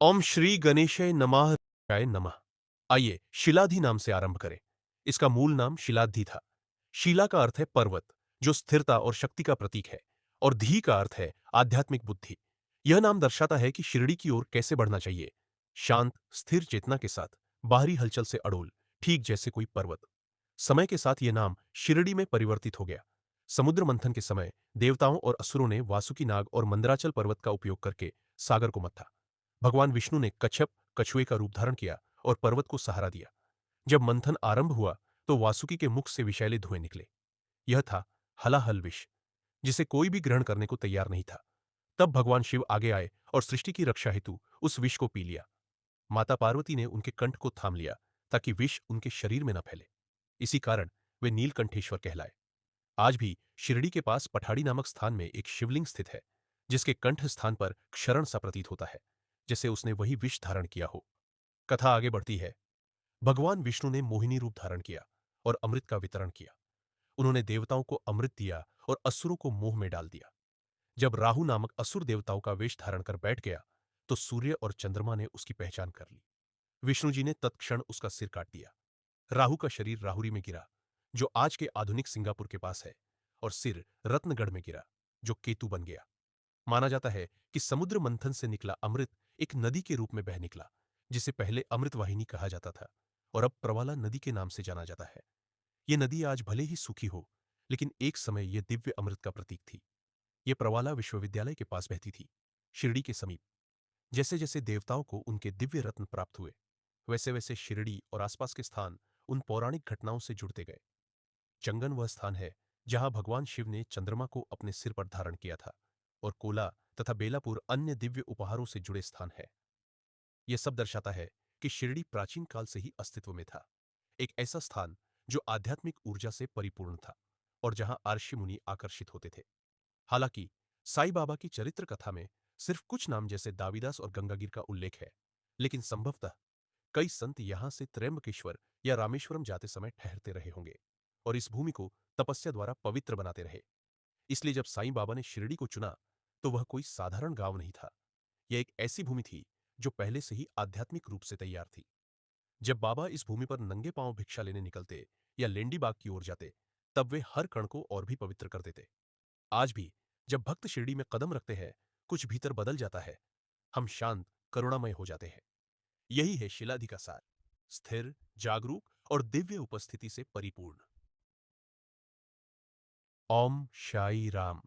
ओम श्री गणेशाय नमः शिवाय नमः। आइए शिलाधि नाम से आरंभ करें। इसका मूल नाम शिलाधि था। शिला का अर्थ है पर्वत, जो स्थिरता और शक्ति का प्रतीक है, और धी का अर्थ है आध्यात्मिक बुद्धि। यह नाम दर्शाता है कि शिरडी की ओर कैसे बढ़ना चाहिए, शांत स्थिर चेतना के साथ, बाहरी हलचल से अड़ोल, ठीक जैसे कोई पर्वत। समय के साथ यह नाम शिरडी में परिवर्तित हो गया। समुद्र मंथन के समय देवताओं और असुरों ने वासुकी नाग और मंदराचल पर्वत का उपयोग करके सागर को मथा। भगवान विष्णु ने कच्छप कछुए का रूप धारण किया और पर्वत को सहारा दिया। जब मंथन आरंभ हुआ तो वासुकी के मुख से विषैले धुएं निकले। यह था हलाहल विष, जिसे कोई भी ग्रहण करने को तैयार नहीं था। तब भगवान शिव आगे आए और सृष्टि की रक्षा हेतु उस विष को पी लिया। माता पार्वती ने उनके कंठ को थाम लिया ताकि विष उनके शरीर में न फैले। इसी कारण वे नीलकंठेश्वर कहलाए। आज भी शिरडी के पास पठाड़ी नामक स्थान में एक शिवलिंग स्थित है, जिसके कंठ स्थान पर क्षरण सा प्रतीत होता है, जैसे उसने वही विष धारण किया हो। कथा आगे बढ़ती है। भगवान विष्णु ने मोहिनी रूप धारण किया और अमृत का वितरण किया। उन्होंने देवताओं को अमृत दिया और असुरों को मोह में डाल दिया। जब राहु नामक असुर देवताओं का वेश धारण कर बैठ गया, तो सूर्य और चंद्रमा ने उसकी पहचान कर ली। विष्णु जी ने तत्क्षण उसका सिर काट दिया। राहु का शरीर राहुरी में गिरा, जो आज के आधुनिक सिंगापुर के पास है, और सिर रत्नगढ़ में गिरा, जो केतु बन गया। माना जाता है कि समुद्र मंथन से निकला अमृत एक नदी के रूप में बह निकला, जिसे पहले अमृतवाहिनी कहा जाता था और अब प्रवाला नदी के नाम से जाना जाता है। यह नदी आज भले ही सूखी हो, लेकिन एक समय यह दिव्य अमृत का प्रतीक थी। यह प्रवाला विश्वविद्यालय के पास बहती थी, शिरडी के समीप। जैसे जैसे देवताओं को उनके दिव्य रत्न प्राप्त हुए, वैसे वैसे शिरडी और आसपास के स्थान उन पौराणिक घटनाओं से जुड़ते गए। चंगन वह स्थान है जहां भगवान शिव ने चंद्रमा को अपने सिर पर धारण किया था, और कोला तथा बेलापुर अन्य दिव्य उपहारों से जुड़े स्थान है। यह सब दर्शाता है कि शिरडी प्राचीन काल से ही अस्तित्व में था, एक ऐसा स्थान जो आध्यात्मिक ऊर्जा से परिपूर्ण था और जहां आर्षि मुनि आकर्षित होते थे। हालांकि साईं बाबा की चरित्र कथा में सिर्फ कुछ नाम जैसे दावीदास और गंगागिर का उल्लेख है, लेकिन संभवतः कई संत यहां से त्रयंबकेश्वर या रामेश्वरम जाते समय ठहरते रहे होंगे और इस भूमि को तपस्या द्वारा पवित्र बनाते रहे। इसलिए जब साईं बाबा ने शिरडी को चुना, तो वह कोई साधारण गांव नहीं था। यह एक ऐसी भूमि थी जो पहले से ही आध्यात्मिक रूप से तैयार थी। जब बाबा इस भूमि पर नंगे पांव भिक्षा लेने निकलते या लेंडी बाग की ओर जाते, तब वे हर कण को और भी पवित्र कर देते। आज भी जब भक्त शिरडी में कदम रखते हैं, कुछ भीतर बदल जाता है। हम शांत, करुणामय हो जाते हैं। यही है शिलाधि का सार, स्थिर, जागरूक और दिव्य उपस्थिति से परिपूर्ण। ओम शाई राम।